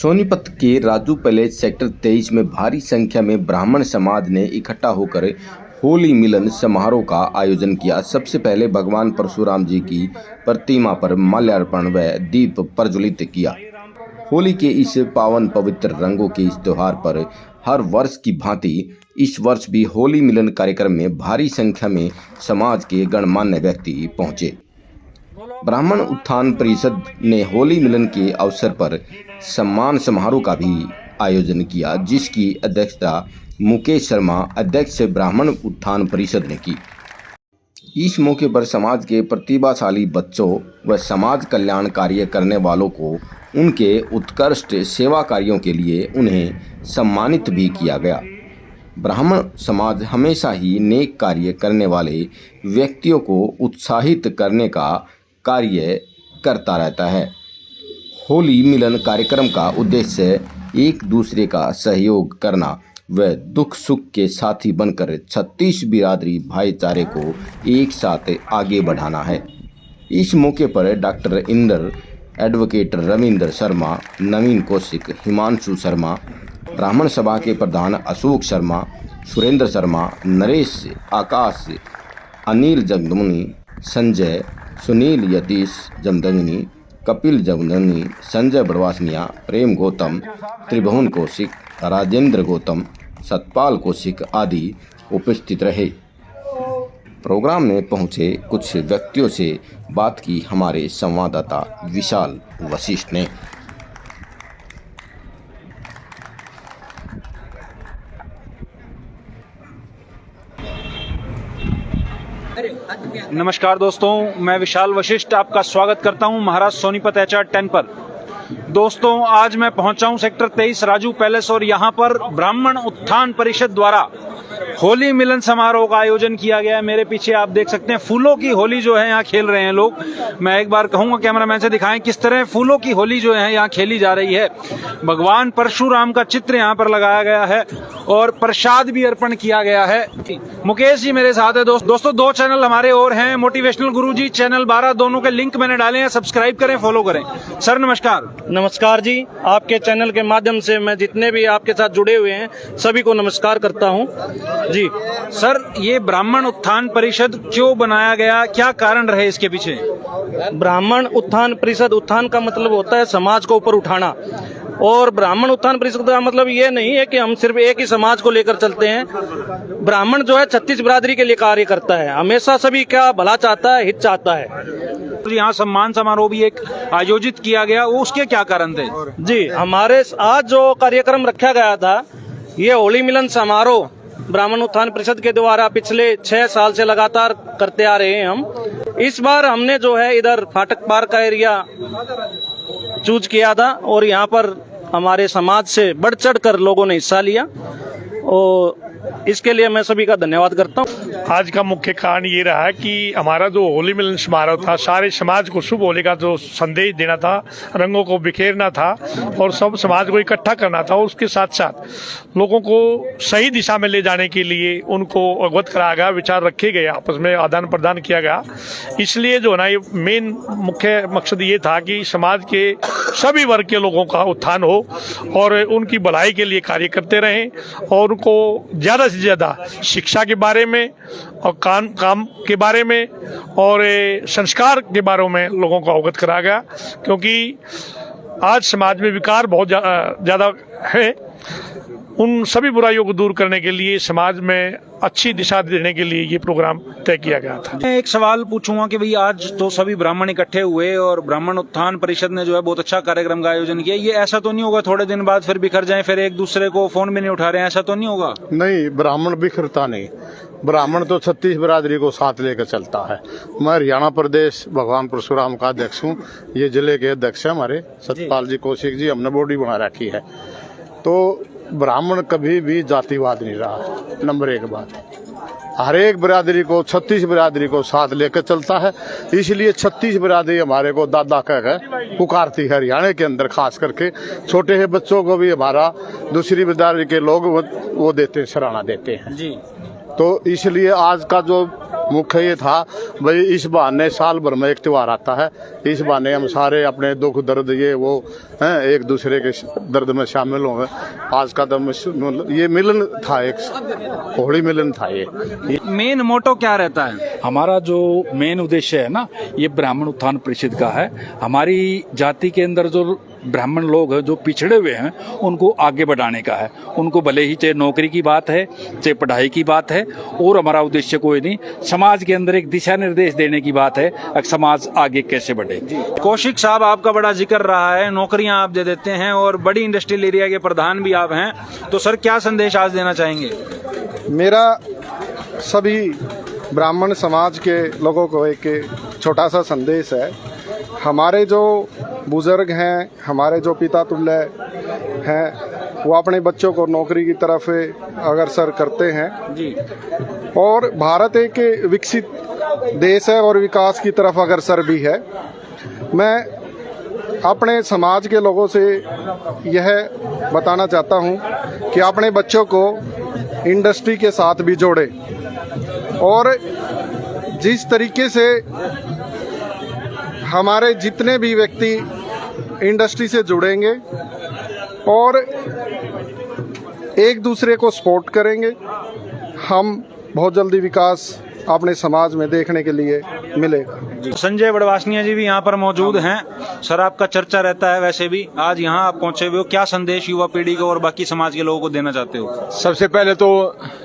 सोनीपत के Raju palace sector 23 में भारी संख्या में ब्राह्मण समाज ने इकट्ठा होकर होली मिलन समारोह का आयोजन किया। सबसे पहले भगवान परशुराम जी की प्रतिमा पर माल्यार्पण व दीप प्रज्वलित किया। होली के इस पावन पवित्र रंगों के इस त्योहार पर हर वर्ष की भांति इस वर्ष भी होली मिलन कार्यक्रम में भारी संख्या में समाज के गणमान्य व्यक्ति पहुंचे। ब्राह्मण उत्थान परिषद ने होली मिलन के अवसर पर सम्मान समारोह का भी आयोजन किया, जिसकी अध्यक्षता मुकेश शर्मा, अध्यक्ष ब्राह्मण उत्थान परिषद ने की। इस मौके पर समाज के प्रतिभाशाली बच्चों व समाज कल्याण कार्य करने वालों को उनके उत्कृष्ट सेवा कार्यों के लिए उन्हें सम्मानित भी किया गया। ब्राह्मण समाज हमेशा ही नेक कार्य करने वाले व्यक्तियों को उत्साहित करने का कार्य करता रहता है। होली मिलन कार्यक्रम का उद्देश्य एक दूसरे का सहयोग करना व दुख सुख के साथी बनकर 36 बिरादरी भाईचारे को एक साथ आगे बढ़ाना है। इस मौके पर डॉक्टर इंदर, एडवोकेट रविंद्र शर्मा, नवीन कौशिक, हिमांशु शर्मा, ब्राह्मण सभा के प्रधान अशोक शर्मा, सुरेंद्र शर्मा, नरेश, आकाश, अनिल जगदमनी, संजय, सुनील यतीश जमदंगनी, कपिल जमदंगनी, संजय बड़वासनिया, प्रेम गौतम, त्रिभुवन कौशिक, राजेंद्र गौतम, सतपाल कौशिक आदि उपस्थित रहे। प्रोग्राम में पहुंचे कुछ व्यक्तियों से बात की हमारे संवाददाता विशाल वशिष्ठ ने। नमस्कार दोस्तों, मैं विशाल वशिष्ठ आपका स्वागत करता हूं महाराज सोनीपत HR 10 पर। दोस्तों, आज मैं पहुंचा हूं सेक्टर 23 राजू पैलेस और यहां पर ब्राह्मण उत्थान परिषद द्वारा होली मिलन समारोह का आयोजन किया गया है। मेरे पीछे आप देख सकते हैं फूलों की होली जो है यहाँ खेल रहे हैं लोग। मैं एक बार कहूंगा कैमरामैन से दिखाएं किस तरह फूलों की होली जो है यहाँ खेली जा रही है। भगवान परशुराम का चित्र यहाँ पर लगाया गया है और प्रसाद भी अर्पण किया गया है। मुकेश जी मेरे साथ है। दोस्तों, दो चैनल हमारे और हैं, मोटिवेशनल गुरुजी चैनल 12, दोनों के लिंक मैंने डाले हैं। सब्सक्राइब करें, फॉलो करें। सर नमस्कार। नमस्कार जी, आपके चैनल के माध्यम से मैं जितने भी आपके साथ जुड़े हुए हैं सभी को नमस्कार करता हूं जी। सर, ये ब्राह्मण उत्थान परिषद क्यों बनाया गया, क्या कारण रहे इसके पीछे? ब्राह्मण उत्थान परिषद, उत्थान का मतलब होता है समाज को ऊपर उठाना, और ब्राह्मण उत्थान परिषद का मतलब ये नहीं है कि हम सिर्फ एक ही समाज को लेकर चलते हैं। ब्राह्मण जो है 36 बिरादरी के लिए कार्य करता है, हमेशा सभी का भला चाहता है, हित चाहता है। यहाँ सम्मान समारोह भी एक आयोजित किया गया, उसके क्या कारण थे? जी, हमारे आज जो कार्यक्रम रखा गया था, ये होली मिलन समारोह ब्राह्मण उत्थान परिषद के द्वारा पिछले 6 साल से लगातार करते आ रहे हैं हम। इस बार हमने जो है इधर फाटक पार का एरिया चूज किया था और यहाँ पर हमारे समाज से बढ़ चढ़ कर लोगों ने हिस्सा लिया और इसके लिए मैं सभी का धन्यवाद करता हूँ। आज का मुख्य कारण ये रहा कि हमारा जो होली मिलन समारोह था, सारे समाज को शुभ होली का जो संदेश देना था, रंगों को बिखेरना था और सब समाज को इकट्ठा करना था। उसके साथ साथ लोगों को सही दिशा में ले जाने के लिए उनको अवगत कराया गया, विचार रखे गए, आपस में आदान प्रदान किया गया। इसलिए जो है ना, ये मेन मुख्य मकसद ये था कि समाज के सभी वर्ग के लोगों का उत्थान हो और उनकी भलाई के लिए कार्य करते रहें और उनको ज़्यादा से ज़्यादा शिक्षा के बारे में और काम के बारे में और संस्कार के बारे में लोगों को अवगत कराया गया। क्योंकि आज समाज में विकार बहुत ज़्यादा है, उन सभी बुराइयों को दूर करने के लिए, समाज में अच्छी दिशा देने के लिए ये प्रोग्राम तय किया गया था। मैं एक सवाल पूछूंगा कि भाई आज तो सभी ब्राह्मण इकट्ठे हुए और ब्राह्मण उत्थान परिषद ने जो है बहुत अच्छा कार्यक्रम का आयोजन किया। ये ऐसा तो नहीं होगा थोड़े दिन बाद फिर बिखर जाएं, फिर एक दूसरे को फोन भी नहीं उठा रहे हैं, ऐसा तो नहीं होगा? नहीं, ब्राह्मण बिखरता नहीं। ब्राह्मण तो 36 बिरादरी को साथ लेकर चलता है। मैं हरियाणा प्रदेश भगवान परशुराम का अध्यक्ष हूँ। ये जिले के अध्यक्ष है हमारे सतपाल जी, कौशिक जी, हमने बॉडी बना रखी है। तो ब्राह्मण कभी भी जातिवाद नहीं रहा। नंबर 1 बात, हर एक बिरादरी को, 36 बिरादरी को साथ लेकर चलता है। इसलिए 36 बिरादरी हमारे को दादा कहकर पुकारती है हरियाणा के अंदर। खास करके छोटे हैं बच्चों को भी हमारा दूसरी बिरादरी के लोग वो देते हैं, सराहना देते हैं जी। तो इसलिए आज का जो मुख्य ये था भाई इस बहाने साल भर में एक त्यौहार आता है, इस बहाने हम सारे अपने दुख दर्द ये वो हैं एक दूसरे के दर्द में शामिल हों। आज का दम ये मिलन था, एक होली मिलन था। ये मेन मोटो क्या रहता है? हमारा जो मेन उद्देश्य है ना, ये ब्राह्मण उत्थान परिषद का है। हमारी जाति के अंदर जो ब्राह्मण लोग हैं जो पिछड़े हुए हैं उनको आगे बढ़ाने का है। उनको भले ही चाहे नौकरी की बात है चाहे पढ़ाई की बात है, और हमारा उद्देश्य कोई नहीं, समाज के अंदर एक दिशा निर्देश देने की बात है कि समाज आगे कैसे बढ़े। कौशिक साहब, आपका बड़ा जिक्र रहा है, नौकरियां आप दे देते हैं और बड़ी इंडस्ट्रियल एरिया के प्रधान भी आप हैं, तो सर क्या संदेश आज देना चाहेंगे? मेरा सभी ब्राह्मण समाज के लोगों को एक छोटा सा संदेश है। हमारे जो बुजुर्ग हैं, हमारे जो पिता तुल्य हैं, वो अपने बच्चों को नौकरी की तरफ अग्रसर करते हैं जी। और भारत एक विकसित देश है और विकास की तरफ अग्रसर भी है। मैं अपने समाज के लोगों से यह बताना चाहता हूं कि अपने बच्चों को इंडस्ट्री के साथ भी जोड़े, और जिस तरीके से हमारे जितने भी व्यक्ति इंडस्ट्री से जुड़ेंगे और एक दूसरे को सपोर्ट करेंगे, हम बहुत जल्दी विकास अपने समाज में देखने के लिए मिलेगा। संजय बड़वासनिया जी भी यहाँ पर मौजूद हैं। सर, आपका चर्चा रहता है वैसे भी, आज यहाँ आप पहुंचे हुए हो, क्या संदेश युवा पीढ़ी को और बाकी समाज के लोगों को देना चाहते हो? सबसे पहले तो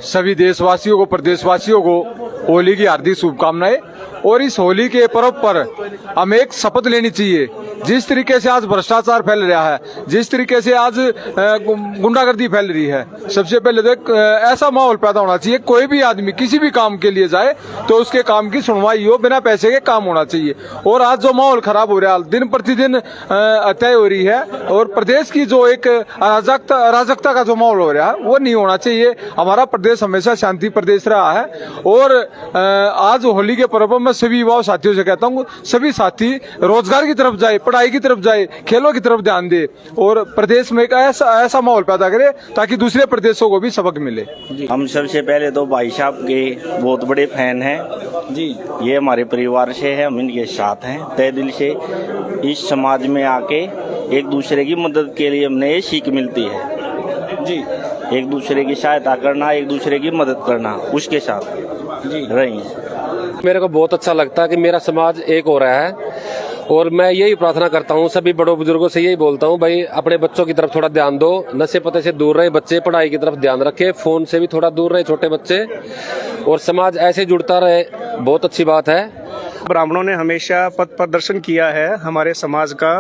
सभी देशवासियों को, प्रदेशवासियों को होली की हार्दिक शुभकामनाएं। और इस होली के पर्व पर हमें एक शपथ लेनी चाहिए। जिस तरीके से आज भ्रष्टाचार फैल रहा है, जिस तरीके से आज गुंडागर्दी फैल रही है, सबसे पहले तो ऐसा माहौल पैदा होना चाहिए, कोई भी आदमी किसी भी काम के लिए जाए तो उसके काम की सुनवाई हो, बिना पैसे के काम होना चाहिए। और आज जो माहौल खराब हो रहा है, दिन प्रतिदिन हत्या हो रही है, और प्रदेश की जो एक अराजकता का जो माहौल हो रहा है वो नहीं होना चाहिए। हमारा प्रदेश हमेशा शांति प्रदेश रहा है। और आज होली के पर्व में सभी युवा साथियों से कहता हूँ, सभी साथी रोजगार की तरफ जाए, पढ़ाई की तरफ जाए, खेलों की तरफ ध्यान दे, और प्रदेश में एक ऐसा माहौल पैदा करे ताकि दूसरे प्रदेशों को भी सबक मिले। हम सबसे पहले तो भाई साहब के बहुत बड़े फैन हैं जी। ये हमारे परिवार से है, हम इनके साथ हैं तहे दिल से। इस समाज में आके एक दूसरे की मदद के लिए हमने ये सीख मिलती है जी। एक दूसरे की सहायता करना, एक दूसरे की मदद करना, उसके साथ जी रही। मेरे को बहुत अच्छा लगता है कि मेरा समाज एक हो रहा है, और मैं यही प्रार्थना करता हूँ सभी बड़ों बुजुर्गों से, यही बोलता हूँ भाई अपने बच्चों की तरफ थोड़ा ध्यान दो, नशे पते से दूर रहे बच्चे, पढ़ाई की तरफ ध्यान रखे, फोन से भी थोड़ा दूर रहे छोटे बच्चे, और समाज ऐसे जुड़ता रहे, बहुत अच्छी बात है। ब्राह्मणों ने हमेशा पथ प्रदर्शन किया है हमारे समाज का,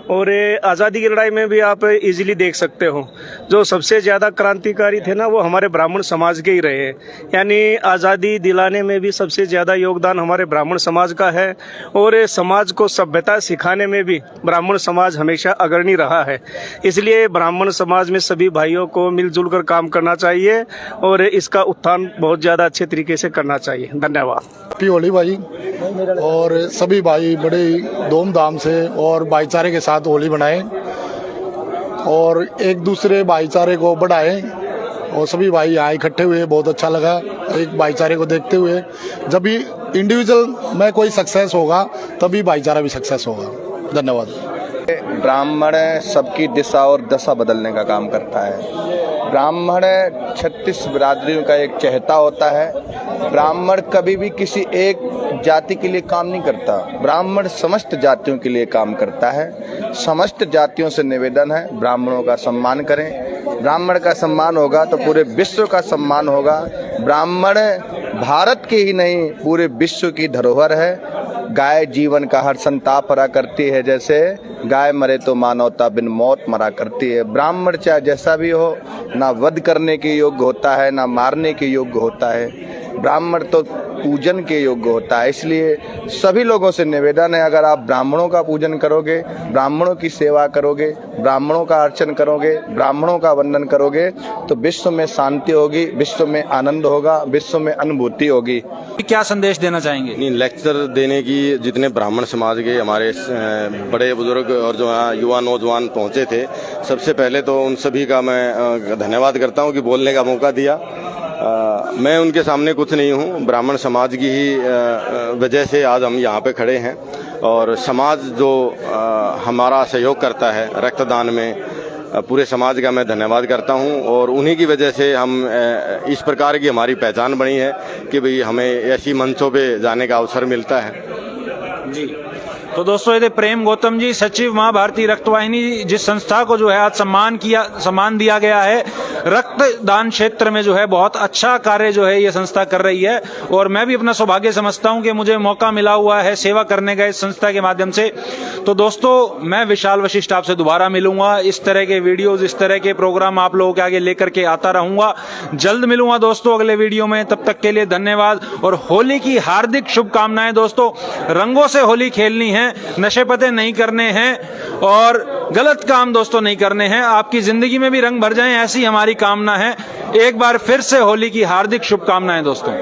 और आज़ादी की लड़ाई में भी आप इजीली देख सकते हो जो सबसे ज़्यादा क्रांतिकारी थे ना, वो हमारे ब्राह्मण समाज के ही रहे। यानी आज़ादी दिलाने में भी सबसे ज़्यादा योगदान हमारे ब्राह्मण समाज का है, और समाज को सभ्यता सिखाने में भी ब्राह्मण समाज हमेशा अग्रणी रहा है। इसलिए ब्राह्मण समाज में सभी भाइयों को मिलजुल कर काम करना चाहिए और इसका उत्थान बहुत ज़्यादा अच्छे तरीके से करना चाहिए। धन्यवाद। होली भाई, और सभी भाई बड़े धूमधाम से और भाईचारे के साथ होली मनाएं और एक दूसरे भाईचारे को बढ़ाएं, और सभी भाई यहाँ इकट्ठे हुए बहुत अच्छा लगा एक भाईचारे को देखते हुए। जब भी इंडिविजुअल में कोई सक्सेस होगा तभी भाईचारा भी सक्सेस होगा। धन्यवाद। ब्राह्मण सबकी दिशा और दशा बदलने का काम करता है। ब्राह्मण 36 बिरादरियों का एक चहेता होता है। ब्राह्मण कभी भी किसी एक जाति के लिए काम नहीं करता, ब्राह्मण समस्त जातियों के लिए काम करता है। समस्त जातियों से निवेदन है, ब्राह्मणों का सम्मान करें। ब्राह्मण का सम्मान होगा तो पूरे विश्व का सम्मान होगा। ब्राह्मण भारत के ही नहीं पूरे विश्व की धरोहर है। गाय जीवन का हर संताप हरा करती है, जैसे गाय मरे तो मानवता बिन मौत मरा करती है। ब्राह्मण चाहे जैसा भी हो, ना वध करने के योग्य होता है, ना मारने के योग्य होता है। ब्राह्मण तो पूजन के योग्य होता है। इसलिए सभी लोगों से निवेदन है, अगर आप ब्राह्मणों का पूजन करोगे, ब्राह्मणों की सेवा करोगे, ब्राह्मणों का अर्चन करोगे, ब्राह्मणों का वंदन करोगे, तो विश्व में शांति होगी, विश्व में आनंद होगा, विश्व में अनुभूति होगी। क्या संदेश देना चाहेंगे? नहीं, लेक्चर देने की जितने ब्राह्मण समाज के हमारे बड़े बुजुर्ग और जो युवा नौजवान पहुंचे थे, सबसे पहले तो उन सभी का मैं धन्यवाद करता हूं कि बोलने का मौका दिया। मैं उनके सामने कुछ नहीं हूँ, ब्राह्मण समाज की ही वजह से आज हम यहाँ पे खड़े हैं। और समाज जो हमारा सहयोग करता है रक्तदान में, पूरे समाज का मैं धन्यवाद करता हूँ। और उन्हीं की वजह से हम इस प्रकार की हमारी पहचान बनी है कि भाई हमें ऐसी मंचों पे जाने का अवसर मिलता है। जी, तो दोस्तों ये थे प्रेम गौतम जी, सचिव मां भारती रक्तवाहिनी, जिस संस्था को जो है आज सम्मान दिया गया है। रक्तदान क्षेत्र में जो है बहुत अच्छा कार्य जो है ये संस्था कर रही है, और मैं भी अपना सौभाग्य समझता हूं कि मुझे मौका मिला हुआ है सेवा करने का इस संस्था के माध्यम से। तो दोस्तों मैं विशाल वशिष्ठ आपसे दोबारा मिलूंगा, इस तरह के वीडियोज, इस तरह के प्रोग्राम आप लोगों के आगे लेकर के आता रहूंगा। जल्द मिलूंगा दोस्तों अगले वीडियो में, तब तक के लिए धन्यवाद और होली की हार्दिक शुभकामनाएं। दोस्तों रंगों से होली खेलनी है, नशे पते नहीं करने हैं और गलत काम दोस्तों नहीं करने हैं। आपकी जिंदगी में भी रंग भर जाएं, ऐसी हमारी कामना है। एक बार फिर से होली की हार्दिक शुभकामनाएं दोस्तों।